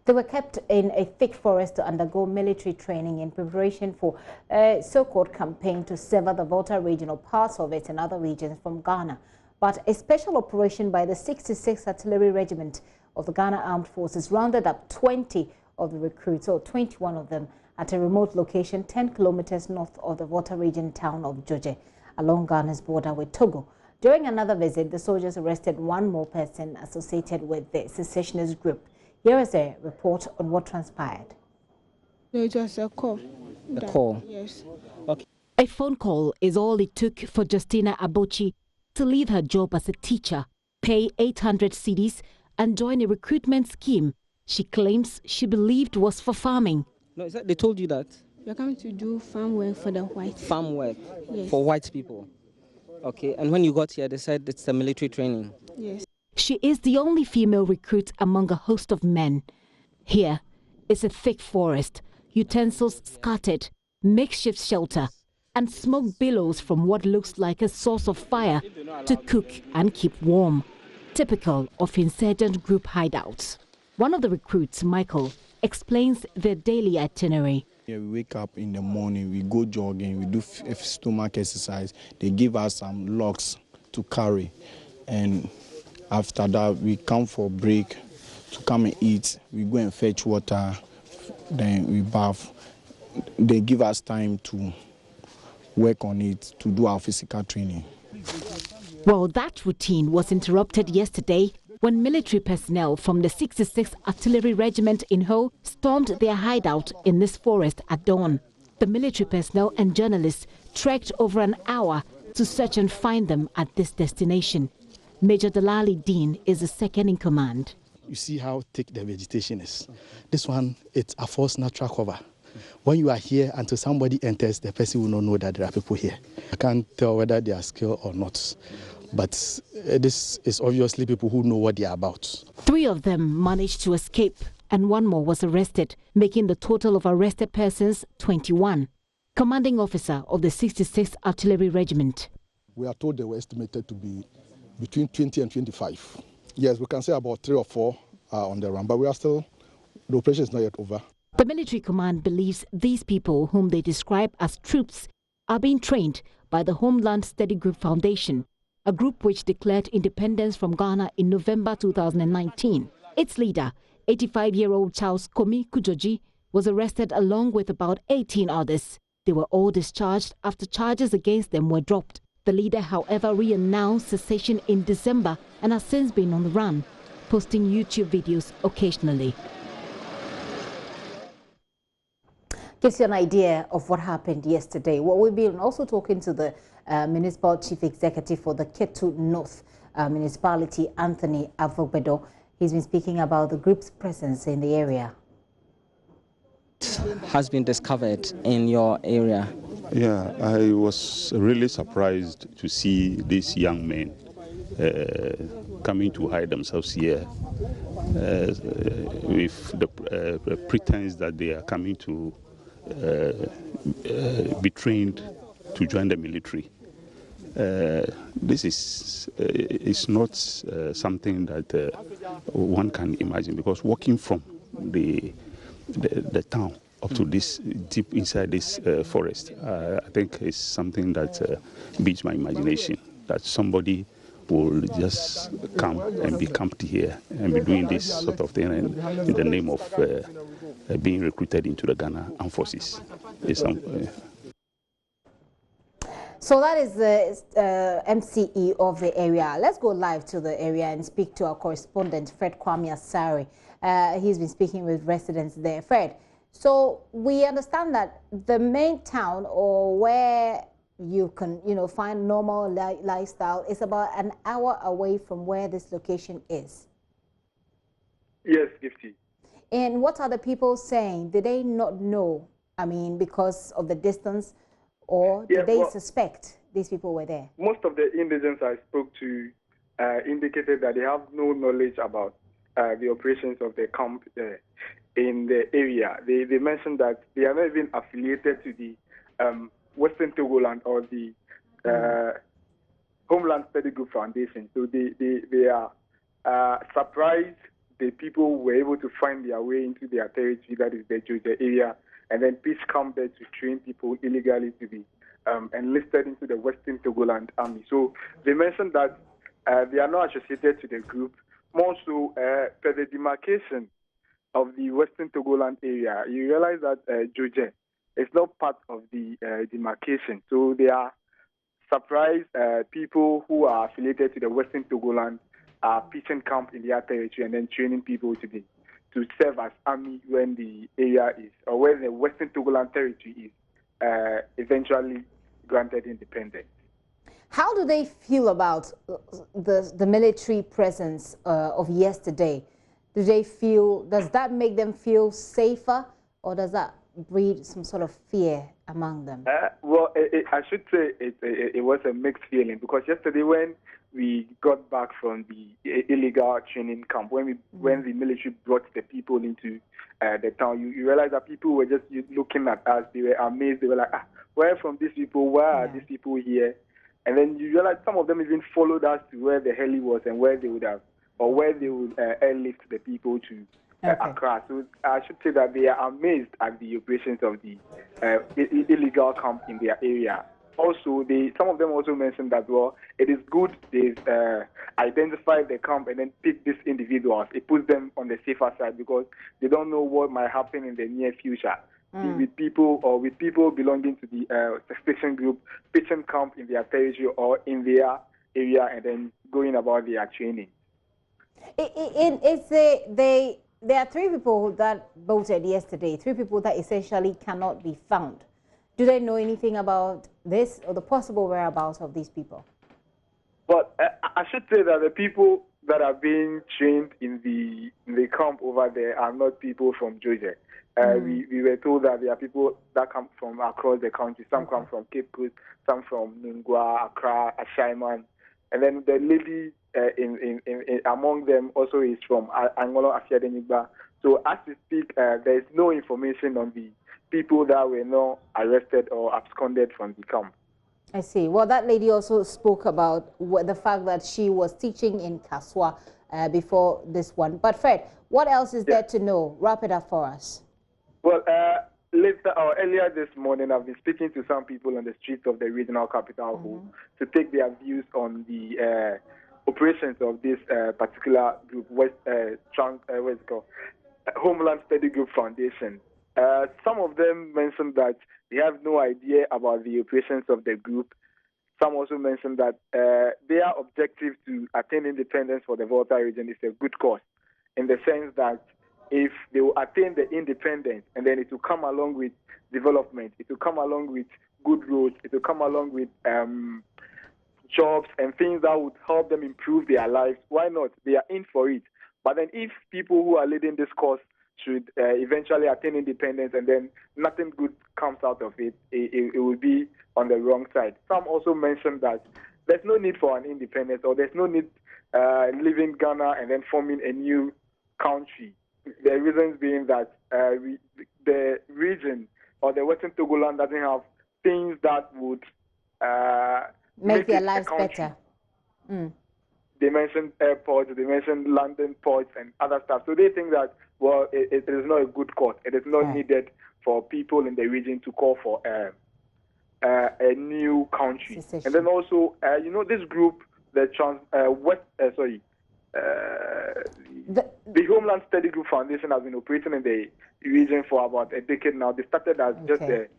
They were kept in a thick forest to undergo military training in preparation for a so-called campaign to sever the Volta region or parts of it and other regions from Ghana. But a special operation by the 66th Artillery Regiment of the Ghana Armed Forces rounded up 20 of the recruits, or 21 of them, at a remote location 10 kilometers north of the Volta region town of Joje, along Ghana's border with Togo. During another visit, the soldiers arrested one more person associated with the secessionist group. Here is a report on what transpired. No, it was a call. A call? Yes. Okay. A phone call is all it took for Justina Abochi to leave her job as a teacher, pay 800 cedis, and join a recruitment scheme she claims she believed was for farming. No, is that they told you that? You're coming to do farm work for the whites. Farm work? Yes. For white people? Okay, and when you got here, they said it's the military training? Yes. She is the only female recruit among a host of men. Here is a thick forest, utensils scattered, makeshift shelter, and smoke billows from what looks like a source of fire to cook and keep warm, typical of insurgent group hideouts. One of the recruits, Michael, explains their daily itinerary. Yeah, we wake up in the morning, we go jogging, we do stomach exercise. They give us some logs to carry, and after that we come for break to come and eat. We go and fetch water, then we bath. They give us time to work on it, to do our physical training. Well, that routine was interrupted yesterday when military personnel from the 66th Artillery Regiment in Ho stormed their hideout in this forest at dawn. The military personnel and journalists trekked over an hour to search and find them at this destination. Major Dalali Dean is the second in command. You see how thick the vegetation is. This one, it's a false natural cover. When you are here, until somebody enters, the person will not know that there are people here. I can't tell whether they are skilled or not. But this is obviously people who know what they are about. 3 of them managed to escape, and 1 more was arrested, making the total of arrested persons 21. Commanding officer of the 66th Artillery Regiment. We are told they were estimated to be between 20 and 25. Yes, we can say about 3 or 4 are on the run, but the operation is not yet over. The military command believes these people, whom they describe as troops, are being trained by the Homeland Study Group Foundation, a group which declared independence from Ghana in November 2019. Its leader, 85-year-old Charles Komi Kujoji, was arrested along with about 18 others. They were all discharged after charges against them were dropped. The leader, however, re-announced cessation in December and has since been on the run, posting YouTube videos occasionally. Gives you an idea of what happened yesterday. Well, we've been also talking to the Municipal Chief Executive for the Ketu North Municipality, Anthony Avobedo. He's been speaking about the group's presence in the area. Has been discovered in your area? Yeah, I was really surprised to see these young men coming to hide themselves here with the pretense that they are coming to be trained to join the military. This is not something that one can imagine, because walking from the town up to this deep inside this forest, I think is something that beats my imagination, that somebody will just come and be camped here and be doing this sort of thing in the name of being recruited into the Ghana Armed Forces. So that is the MCE of the area. Let's go live to the area and speak to our correspondent, Fred Kwame Asari. He's been speaking with residents there. Fred, so we understand that the main town, or where you can, find normal lifestyle, is about an hour away from where this location is. Yes, Gifty. And what are the people saying? Did they not know, because of the distance, or did they suspect these people were there? Most of the indigents I spoke to indicated that they have no knowledge about the operations of the camp in the area. They mentioned that they are not even affiliated to the Western Togoland or the Homeland Study Group Foundation. So they are surprised the people were able to find their way into their territory, that is the Georgia area, and then pitch camp there to train people illegally to be enlisted into the Western Togoland Army. So they mentioned that they are not associated to the group. More so, per the demarcation of the Western Togoland area, you realize that Georgia is not part of the demarcation. So they are surprised people who are affiliated to the Western Togoland are pitching camp in their territory and then training people to serve as army when the area is, or when the Western Togoland territory is eventually granted independence. How do they feel about the military presence of yesterday? Do they feel, does that make them feel safer, or does that breed some sort of fear among them? Well, I should say it was a mixed feeling, because yesterday when we got back from the illegal training camp, when the military brought the people into the town, you realize that people were just looking at us. They were amazed. They were like, where from these people? Why are these people here? And then you realize some of them even followed us to where the heli was and where they would have, or where they would airlift the people to Accra. So I should say that they are amazed at the operations of the illegal camp in their area. Also, some of them also mentioned that, well, it is good they've identified the camp and then picked these individuals. It puts them on the safer side, because they don't know what might happen in the near future. With people belonging to the secession group, pitching camp in their territory or in their area and then going about their training. There are 3 people that voted yesterday, 3 people that essentially cannot be found. Do they know anything about this or the possible whereabouts of these people? But I should say that the people that are being trained in the camp over there are not people from Georgia. We were told that there are people that come from across the country. Some come from Cape Coast, some from Nungua, Accra, Ashaiman. And then the lady among them also is from Angolo Afiadenigba. So as we speak, there is no information on the people that were not arrested or absconded from the camp. I see. Well, that lady also spoke about the fact that she was teaching in Kaswa before this one. But Fred, what else is there to know? Wrap it up for us. Well, earlier this morning, I've been speaking to some people on the streets of the regional capital to take their views on the operations of this particular group, Homeland Study Group Foundation. Some of them mentioned that they have no idea about the operations of the group. Some also mentioned that their objective to attain independence for the Volta region is a good cause, in the sense that if they will attain the independence, and then it will come along with development, it will come along with good roads, it will come along with jobs and things that would help them improve their lives, why not? They are in for it. But then if people who are leading this cause should eventually attain independence and then nothing good comes out of it, it will be on the wrong side. Some also mentioned that there's no need for an independence, or there's no need leaving Ghana and then forming a new country. The reasons being that the region or the Western Togoland doesn't have things that would make their lives better. They mentioned airports, they mentioned London ports and other stuff. So they think that, well, it is not a good cause. It is not needed for people in the region to call for a new country. And then also, this group, the Homeland Study Group Foundation has been operating in the region for about a decade now. They started as just a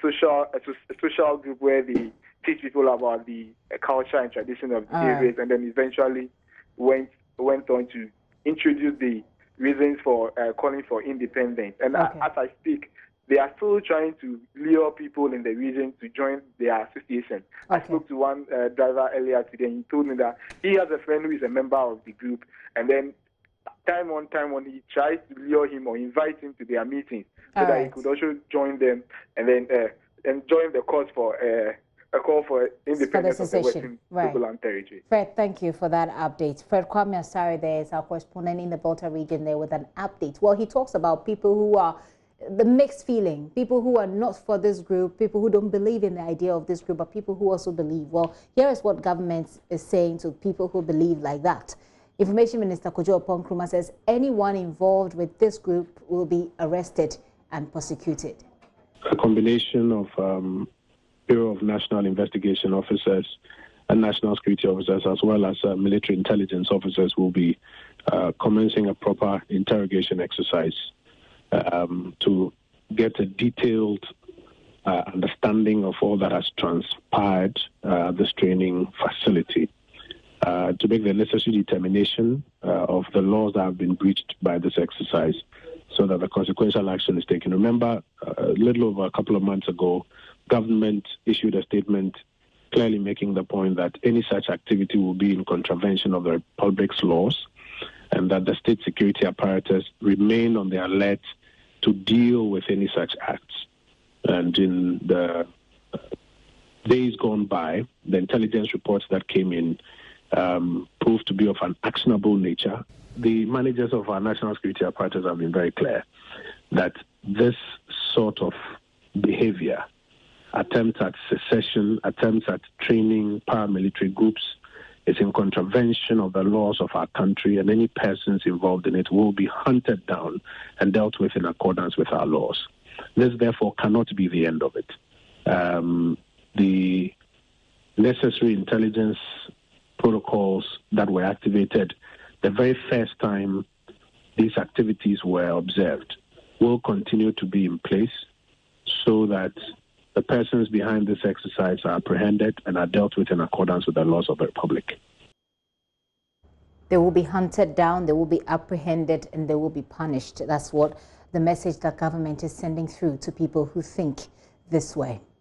social group where they teach people about the culture and tradition of the areas, and then eventually went on to introduce the reasons for calling for independence. And as I speak, they are still trying to lure people in the region to join their association. I spoke to one driver earlier today, and he told me that he has a friend who is a member of the group, and then time on, he tries to lure him or invite him to their meetings so that he could also join them and then join the cause for a call for independence of the Western Togoland territory. Fred, thank you for that update. Fred Kwame Asare there is our correspondent in the Volta region there with an update. Well, he talks about people who are the mixed feeling, people who are not for this group, people who don't believe in the idea of this group, but people who also believe. Well, here is what government is saying to people who believe like that. Information Minister Kojo Oponkruma says anyone involved with this group will be arrested and prosecuted. A combination of Bureau of National Investigation officers and national security officers, as well as military intelligence officers, will be commencing a proper interrogation exercise to get a detailed understanding of all that has transpired at this training facility, to make the necessary determination of the laws that have been breached by this exercise, so that the consequential action is taken. Remember, a little over a couple of months ago, government issued a statement clearly making the point that any such activity will be in contravention of the Republic's laws, and that the state security apparatus remain on the alert to deal with any such acts. And in the days gone by, the intelligence reports that came in proved to be of an actionable nature. The managers of our national security apparatus have been very clear that this sort of behavior, attempts at secession, attempts at training paramilitary groups, is in contravention of the laws of our country, and any persons involved in it will be hunted down and dealt with in accordance with our laws. This, therefore, cannot be the end of it. The necessary intelligence protocols that were activated the very first time these activities were observed will continue to be in place so that the persons behind this exercise are apprehended and are dealt with in accordance with the laws of the Republic. They will be hunted down, they will be apprehended, and they will be punished. That's what the message that government is sending through to people who think this way.